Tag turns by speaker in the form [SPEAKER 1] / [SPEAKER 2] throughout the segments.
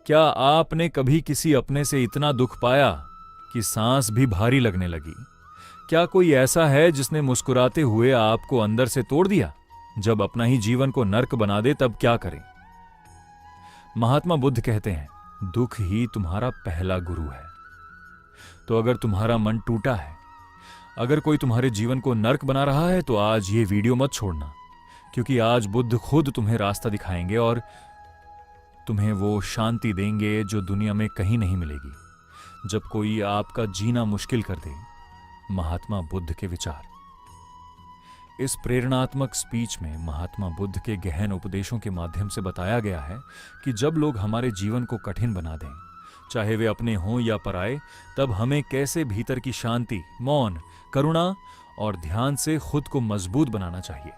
[SPEAKER 1] क्या आपने कभी किसी अपने से इतना दुख पाया कि सांस भी भारी लगने लगी? क्या कोई ऐसा है जिसने मुस्कुराते हुए आपको अंदर से तोड़ दिया? जब अपना ही जीवन को नर्क बना दे तब क्या करें? महात्मा बुद्ध कहते हैं, दुख ही तुम्हारा पहला गुरु है। तो अगर तुम्हारा मन टूटा है, अगर कोई तुम्हारे जीवन को नर्क बना रहा है, तो आज ये वीडियो मत छोड़ना, क्योंकि आज बुद्ध खुद तुम्हें रास्ता दिखाएंगे और तुम्हें वो शांति देंगे जो दुनिया में कहीं नहीं मिलेगी। जब कोई आपका जीना मुश्किल कर दे, महात्मा बुद्ध के विचार। इस प्रेरणात्मक स्पीच में महात्मा बुद्ध के गहन उपदेशों के माध्यम से बताया गया है कि जब लोग हमारे जीवन को कठिन बना दें, चाहे वे अपने हों या पराए, तब हमें कैसे भीतर की शांति, मौन, करुणा और ध्यान से खुद को मजबूत बनाना चाहिए।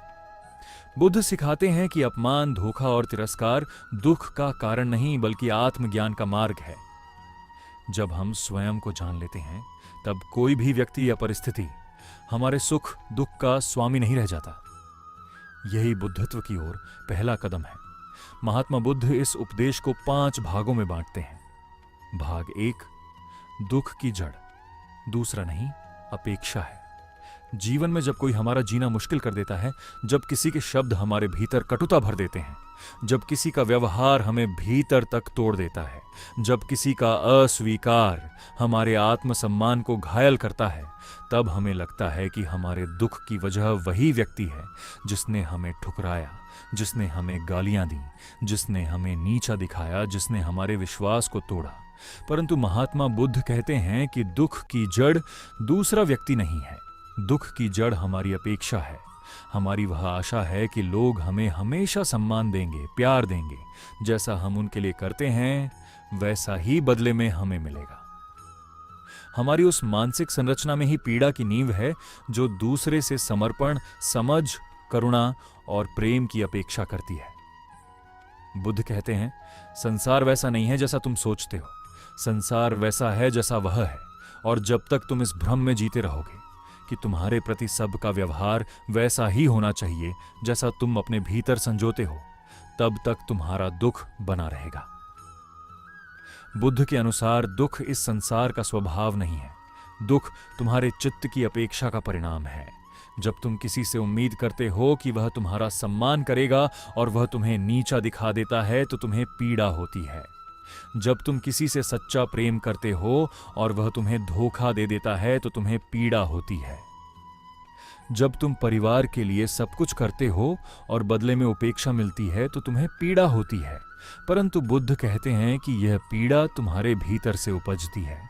[SPEAKER 1] बुद्ध सिखाते हैं कि अपमान, धोखा और तिरस्कार दुख का कारण नहीं बल्कि आत्मज्ञान का मार्ग है। जब हम स्वयं को जान लेते हैं, तब कोई भी व्यक्ति या परिस्थिति हमारे सुख दुख का स्वामी नहीं रह जाता। यही बुद्धत्व की ओर पहला कदम है। महात्मा बुद्ध इस उपदेश को 5 भागों में बांटते हैं। भाग 1, दुख की जड़। दूसरा नहीं, अपेक्षा है। जीवन में जब कोई हमारा जीना मुश्किल कर देता है, जब किसी के शब्द हमारे भीतर कटुता भर देते हैं, जब किसी का व्यवहार हमें भीतर तक तोड़ देता है, जब किसी का अस्वीकार हमारे आत्मसम्मान को घायल करता है, तब हमें लगता है कि हमारे दुख की वजह वही व्यक्ति है जिसने हमें ठुकराया, जिसने हमें गालियां दी, जिसने हमें नीचा दिखाया, जिसने हमारे विश्वास को तोड़ा। परंतु महात्मा बुद्ध कहते हैं कि दुख की जड़ दूसरा व्यक्ति नहीं है। दुख की जड़ हमारी अपेक्षा है। हमारी वह आशा है कि लोग हमें हमेशा सम्मान देंगे, प्यार देंगे। जैसा हम उनके लिए करते हैं, वैसा ही बदले में हमें मिलेगा। हमारी उस मानसिक संरचना में ही पीड़ा की नींव है जो दूसरे से समर्पण, समझ, करुणा और प्रेम की अपेक्षा करती है। बुद्ध कहते हैं, संसार वैसा नहीं है जैसा तुम सोचते हो। संसार वैसा है जैसा वह है, और जब तक तुम इस भ्रम में जीते रहोगे कि तुम्हारे प्रति सबका व्यवहार वैसा ही होना चाहिए जैसा तुम अपने भीतर संजोते हो, तब तक तुम्हारा दुख बना रहेगा। बुद्ध के अनुसार दुख इस संसार का स्वभाव नहीं है। दुख तुम्हारे चित्त की अपेक्षा का परिणाम है। जब तुम किसी से उम्मीद करते हो कि वह तुम्हारा सम्मान करेगा और वह तुम्हें नीचा दिखा देता है, तो तुम्हें पीड़ा होती है। जब तुम किसी से सच्चा प्रेम करते हो और वह तुम्हें धोखा दे देता है, तो तुम्हें पीड़ा होती है। जब तुम परिवार के लिए सब कुछ करते हो और बदले में उपेक्षा मिलती है, तो तुम्हें पीड़ा होती है। परंतु बुद्ध कहते हैं कि यह पीड़ा तुम्हारे भीतर से उपजती है।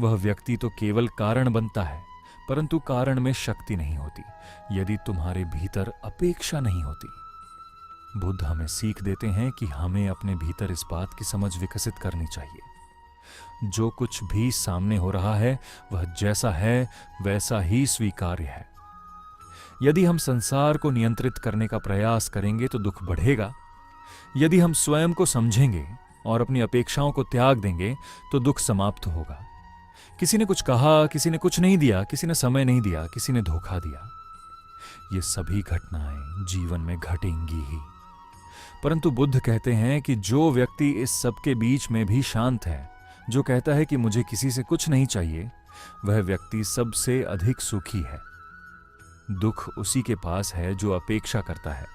[SPEAKER 1] वह व्यक्ति तो केवल कारण बनता है, परंतु कारण में शक्ति नहीं होती यदि तुम्हारे भीतर अपेक्षा नहीं होती। बुद्ध हमें सीख देते हैं कि हमें अपने भीतर इस बात की समझ विकसित करनी चाहिए, जो कुछ भी सामने हो रहा है वह जैसा है वैसा ही स्वीकार्य है। यदि हम संसार को नियंत्रित करने का प्रयास करेंगे तो दुख बढ़ेगा। यदि हम स्वयं को समझेंगे और अपनी अपेक्षाओं को त्याग देंगे तो दुख समाप्त होगा। किसी ने कुछ कहा, किसी ने कुछ नहीं दिया, किसी ने समय नहीं दिया, किसी ने धोखा दिया, ये सभी घटनाएं जीवन में घटेंगी ही। परंतु बुद्ध कहते हैं कि जो व्यक्ति इस सब के बीच में भी शांत है, जो कहता है कि मुझे किसी से कुछ नहीं चाहिए, वह व्यक्ति सबसे अधिक सुखी है। दुख उसी के पास है जो अपेक्षा करता है,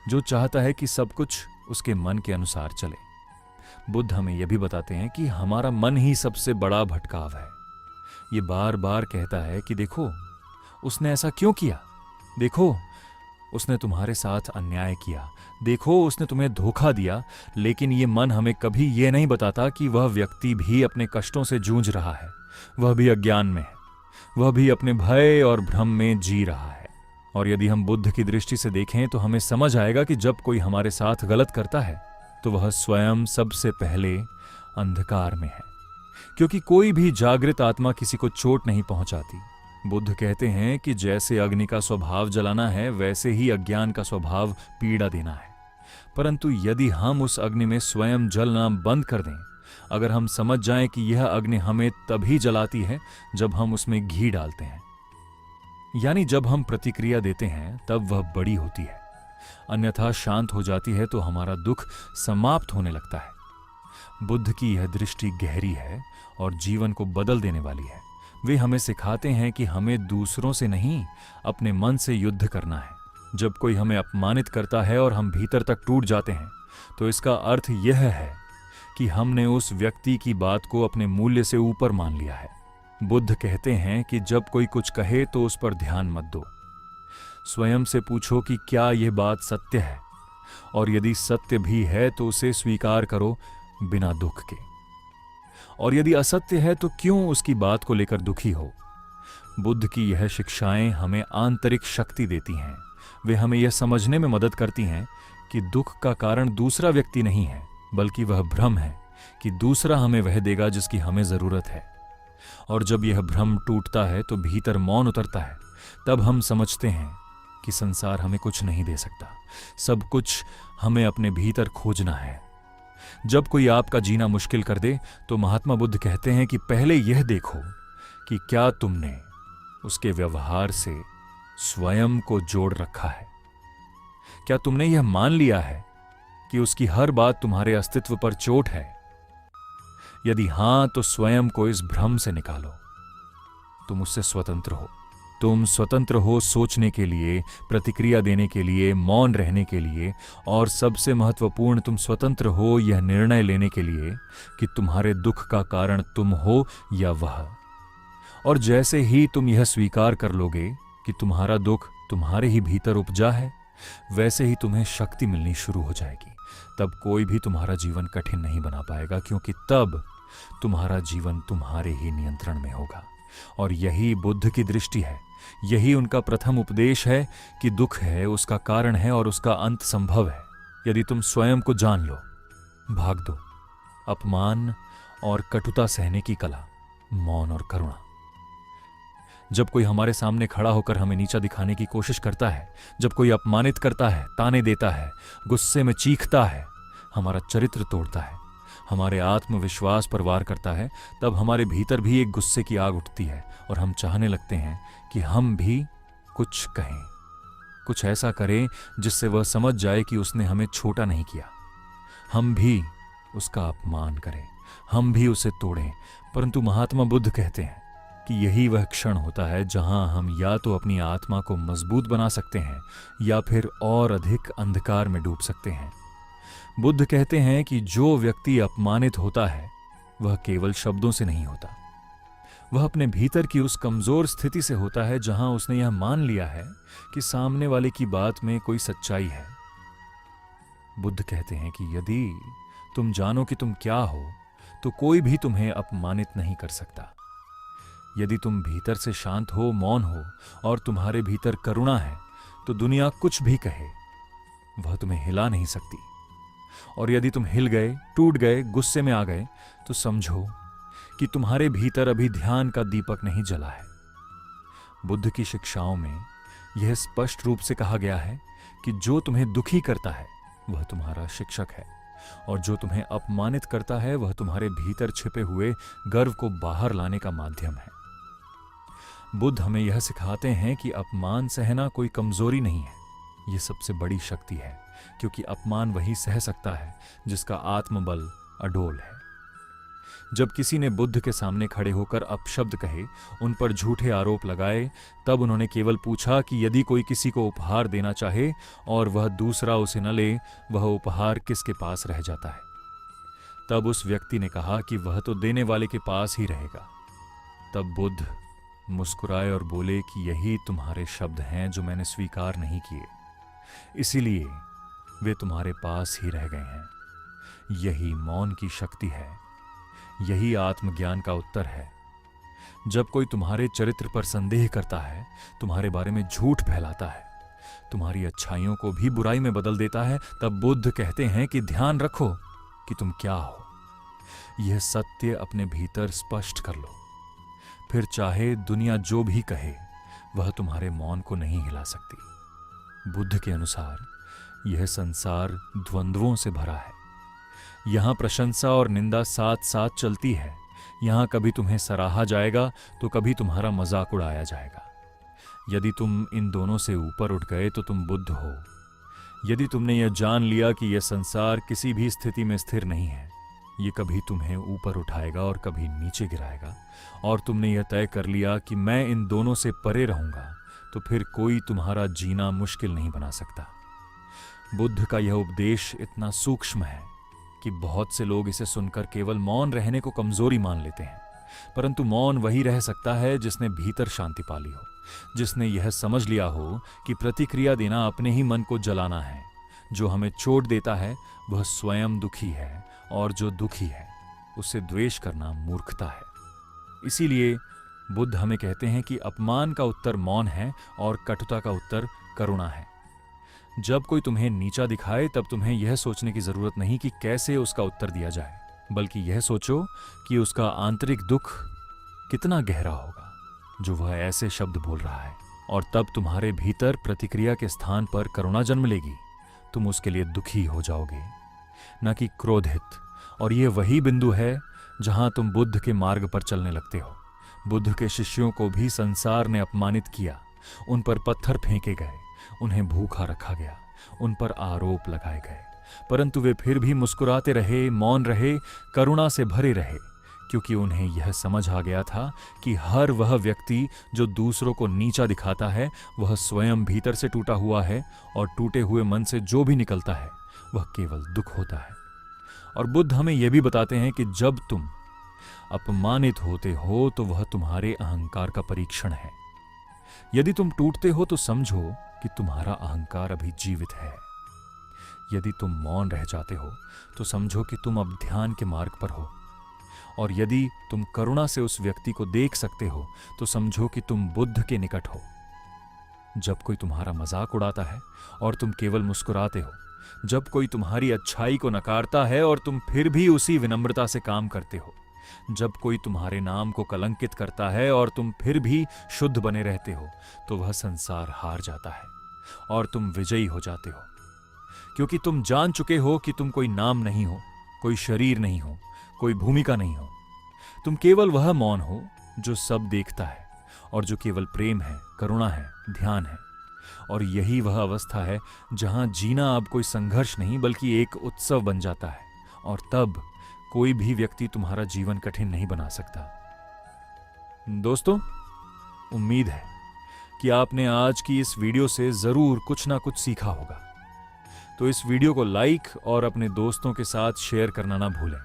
[SPEAKER 1] जो चाहता है कि सब कुछ उसके मन के अनुसार चले। बुद्ध हमें यह भी बताते हैं कि हमारा मन ही सबसे बड़ा भटकाव है। ये बार बार कहता है कि देखो उसने ऐसा क्यों किया, देखो उसने तुम्हारे साथ अन्याय किया, देखो उसने तुम्हें धोखा दिया। लेकिन ये मन हमें कभी ये नहीं बताता कि वह व्यक्ति भी अपने कष्टों से जूझ रहा है, वह भी अज्ञान में है, वह भी अपने भय और भ्रम में जी रहा है। और यदि हम बुद्ध की दृष्टि से देखें तो हमें समझ आएगा कि जब कोई हमारे साथ गलत करता है तो वह स्वयं सबसे पहले अंधकार में है, क्योंकि कोई भी जागृत आत्मा किसी को चोट नहीं पहुंचाती। बुद्ध कहते हैं कि जैसे अग्नि का स्वभाव जलाना है, वैसे ही अज्ञान का स्वभाव पीड़ा देना है। परंतु यदि हम उस अग्नि में स्वयं जलना बंद कर दें, अगर हम समझ जाएं कि यह अग्नि हमें तभी जलाती है जब हम उसमें घी डालते हैं, यानी जब हम प्रतिक्रिया देते हैं तब वह बड़ी होती है, अन्यथा शांत हो जाती है, तो हमारा दुख समाप्त होने लगता है। बुद्ध की यह दृष्टि गहरी है और जीवन को बदल देने वाली है। वे हमें सिखाते हैं कि हमें दूसरों से नहीं, अपने मन से युद्ध करना है। जब कोई हमें अपमानित करता है और हम भीतर तक टूट जाते हैं, तो इसका अर्थ यह है कि हमने उस व्यक्ति की बात को अपने मूल्य से ऊपर मान लिया है। बुद्ध कहते हैं कि जब कोई कुछ कहे तो उस पर ध्यान मत दो। स्वयं से पूछो कि क्या यह बात सत्य है, और यदि सत्य भी है तो उसे स्वीकार करो बिना दुख के, और यदि असत्य है तो क्यों उसकी बात को लेकर दुखी हो। बुद्ध की यह शिक्षाएं हमें आंतरिक शक्ति देती हैं। वे हमें यह समझने में मदद करती हैं कि दुख का कारण दूसरा व्यक्ति नहीं है, बल्कि वह भ्रम है कि दूसरा हमें वह देगा जिसकी हमें जरूरत है। और जब यह भ्रम टूटता है तो भीतर मौन उतरता है। तब हम समझते हैं कि संसार हमें कुछ नहीं दे सकता, सब कुछ हमें अपने भीतर खोजना है। जब कोई आपका जीना मुश्किल कर दे तो महात्मा बुद्ध कहते हैं कि पहले यह देखो कि क्या तुमने उसके व्यवहार से स्वयं को जोड़ रखा है। क्या तुमने यह मान लिया है कि उसकी हर बात तुम्हारे अस्तित्व पर चोट है? यदि हां, तो स्वयं को इस भ्रम से निकालो। तुम उससे स्वतंत्र हो। तुम स्वतंत्र हो सोचने के लिए, प्रतिक्रिया देने के लिए, मौन रहने के लिए, और सबसे महत्वपूर्ण, तुम स्वतंत्र हो यह निर्णय लेने के लिए कि तुम्हारे दुख का कारण तुम हो या वह। और जैसे ही तुम यह स्वीकार कर लोगे कि तुम्हारा दुख तुम्हारे ही भीतर उपजा है, वैसे ही तुम्हें शक्ति मिलनी शुरू हो जाएगी। तब कोई भी तुम्हारा जीवन कठिन नहीं बना पाएगा, क्योंकि तब तुम्हारा जीवन तुम्हारे ही नियंत्रण में होगा। और यही बुद्ध की दृष्टि है। यही उनका प्रथम उपदेश है कि दुख है, उसका कारण है और उसका अंत संभव है यदि तुम स्वयं को जान लो। भाग दो अपमान और कटुता सहने की कला, मौन और करुणा। जब कोई हमारे सामने खड़ा होकर हमें नीचा दिखाने की कोशिश करता है, जब कोई अपमानित करता है, ताने देता है, गुस्से में चीखता है, हमारा चरित्र तोड़ता है, हमारे आत्मविश्वास पर वार करता है, तब हमारे भीतर भी एक गुस्से की आग उठती है और हम चाहने लगते हैं कि हम भी कुछ कहें, कुछ ऐसा करें जिससे वह समझ जाए कि उसने हमें छोटा नहीं किया। हम भी उसका अपमान करें, हम भी उसे तोड़ें। परंतु महात्मा बुद्ध कहते हैं कि यही वह क्षण होता है जहां हम या तो अपनी आत्मा को मजबूत बना सकते हैं या फिर और अधिक अंधकार में डूब सकते हैं। बुद्ध कहते हैं कि जो व्यक्ति अपमानित होता है वह केवल शब्दों से नहीं होता, वह अपने भीतर की उस कमजोर स्थिति से होता है जहां उसने यह मान लिया है कि सामने वाले की बात में कोई सच्चाई है। बुद्ध कहते हैं कि यदि तुम जानो कि तुम क्या हो तो कोई भी तुम्हें अपमानित नहीं कर सकता। यदि तुम भीतर से शांत हो, मौन हो और तुम्हारे भीतर करुणा है, तो दुनिया कुछ भी कहे वह तुम्हें हिला नहीं सकती। और यदि तुम हिल गए, टूट गए, गुस्से में आ गए, तो समझो कि तुम्हारे भीतर अभी ध्यान का दीपक नहीं जला है। बुद्ध की शिक्षाओं में यह स्पष्ट रूप से कहा गया है कि जो तुम्हें दुखी करता है वह तुम्हारा शिक्षक है, और जो तुम्हें अपमानित करता है वह तुम्हारे भीतर छिपे हुए गर्व को बाहर लाने का माध्यम है। बुद्ध हमें यह सिखाते हैं कि अपमान सहना कोई कमजोरी नहीं है, यह सबसे बड़ी शक्ति है, क्योंकि अपमान वही सह सकता है जिसका आत्मबल अडोल है। जब किसी ने बुद्ध के सामने खड़े होकर अपशब्द कहे, उन पर झूठे आरोप लगाए, तब उन्होंने केवल पूछा कि यदि कोई किसी को उपहार देना चाहे और वह दूसरा उसे न ले, वह उपहार किसके पास रह जाता है? तब उस व्यक्ति ने कहा कि वह तो देने वाले के पास ही रहेगा। तब बुद्ध मुस्कुराए और बोले कि यही तुम्हारे शब्द हैं जो मैंने स्वीकार नहीं किए, इसीलिए वे तुम्हारे पास ही रह गए हैं। यही मौन की शक्ति है, यही आत्मज्ञान का उत्तर है। जब कोई तुम्हारे चरित्र पर संदेह करता है, तुम्हारे बारे में झूठ फैलाता है, तुम्हारी अच्छाइयों को भी बुराई में बदल देता है, तब बुद्ध कहते हैं कि ध्यान रखो कि तुम क्या हो। यह सत्य अपने भीतर स्पष्ट कर लो, फिर चाहे दुनिया जो भी कहे वह तुम्हारे मौन को नहीं हिला सकती। बुद्ध के अनुसार यह संसार द्वंद्वों से भरा है। यहां प्रशंसा और निंदा साथ साथ चलती है। यहां कभी तुम्हें सराहा जाएगा तो कभी तुम्हारा मजाक उड़ाया जाएगा। यदि तुम इन दोनों से ऊपर उठ गए तो तुम बुद्ध हो। यदि तुमने यह जान लिया कि यह संसार किसी भी स्थिति में स्थिर नहीं है, ये कभी तुम्हें ऊपर उठाएगा और कभी नीचे गिराएगा, और तुमने यह तय कर लिया कि मैं इन दोनों से परे रहूंगा, तो फिर कोई तुम्हारा जीना मुश्किल नहीं बना सकता। बुद्ध का यह उपदेश इतना सूक्ष्म है कि बहुत से लोग इसे सुनकर केवल मौन रहने को कमजोरी मान लेते हैं, परंतु मौन वही रह सकता है जिसने भीतर शांति पाली हो, जिसने यह समझ लिया हो कि प्रतिक्रिया देना अपने ही मन को जलाना है। जो हमें चोट देता है वह स्वयं दुखी है, और जो दुखी है उसे द्वेष करना मूर्खता है। इसीलिए बुद्ध हमें कहते हैं कि अपमान का उत्तर मौन है और कटुता का उत्तर करुणा है। जब कोई तुम्हें नीचा दिखाए तब तुम्हें यह सोचने की जरूरत नहीं कि कैसे उसका उत्तर दिया जाए, बल्कि यह सोचो कि उसका आंतरिक दुख कितना गहरा होगा जो वह ऐसे शब्द बोल रहा है, और तब तुम्हारे भीतर प्रतिक्रिया के स्थान पर करुणा जन्म लेगी। तुम उसके लिए दुखी हो जाओगे, न कि क्रोधित। और यह वही बिंदु है जहां तुम बुद्ध के मार्ग पर चलने लगते हो। बुद्ध के शिष्यों को भी संसार ने अपमानित किया, उन पर पत्थर फेंके गए, उन्हें भूखा रखा गया, उन पर आरोप लगाए गए, परंतु वे फिर भी मुस्कुराते रहे, मौन रहे, करुणा से भरे रहे, क्योंकि उन्हें यह समझ आ गया था कि हर वह व्यक्ति जो दूसरों को नीचा दिखाता है वह स्वयं भीतर से टूटा हुआ है, और टूटे हुए मन से जो भी निकलता है वह केवल दुख होता है। और बुद्ध हमें यह भी बताते हैं कि जब तुम अपमानित होते हो तो वह तुम्हारे अहंकार का परीक्षण है। यदि तुम टूटते हो तो समझो कि तुम्हारा अहंकार अभी जीवित है। यदि तुम मौन रह जाते हो तो समझो कि तुम अब ध्यान के मार्ग पर हो। और यदि तुम करुणा से उस व्यक्ति को देख सकते हो तो समझो कि तुम बुद्ध के निकट हो। जब कोई तुम्हारा मजाक उड़ाता है और तुम केवल मुस्कुराते हो, जब कोई तुम्हारी अच्छाई को नकारता है और तुम फिर भी उसी विनम्रता से काम करते हो, जब कोई तुम्हारे नाम को कलंकित करता है और तुम फिर भी शुद्ध बने रहते हो, तो वह संसार हार जाता है और तुम विजयी हो जाते हो। क्योंकि तुम जान चुके हो कि तुम कोई नाम नहीं हो, कोई शरीर नहीं हो, कोई भूमिका नहीं हो। तुम केवल वह मौन हो जो सब देखता है, और जो केवल प्रेम है, करुणा है, ध्यान है। और यही वह अवस्था है जहां जीना अब कोई संघर्ष नहीं बल्कि एक उत्सव बन जाता है, और तब कोई भी व्यक्ति तुम्हारा जीवन कठिन नहीं बना सकता। दोस्तों, उम्मीद है कि आपने आज की इस वीडियो से जरूर कुछ ना कुछ सीखा होगा। तो इस वीडियो को लाइक और अपने दोस्तों के साथ शेयर करना ना भूलें,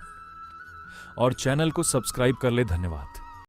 [SPEAKER 1] और चैनल को सब्सक्राइब कर ले। धन्यवाद।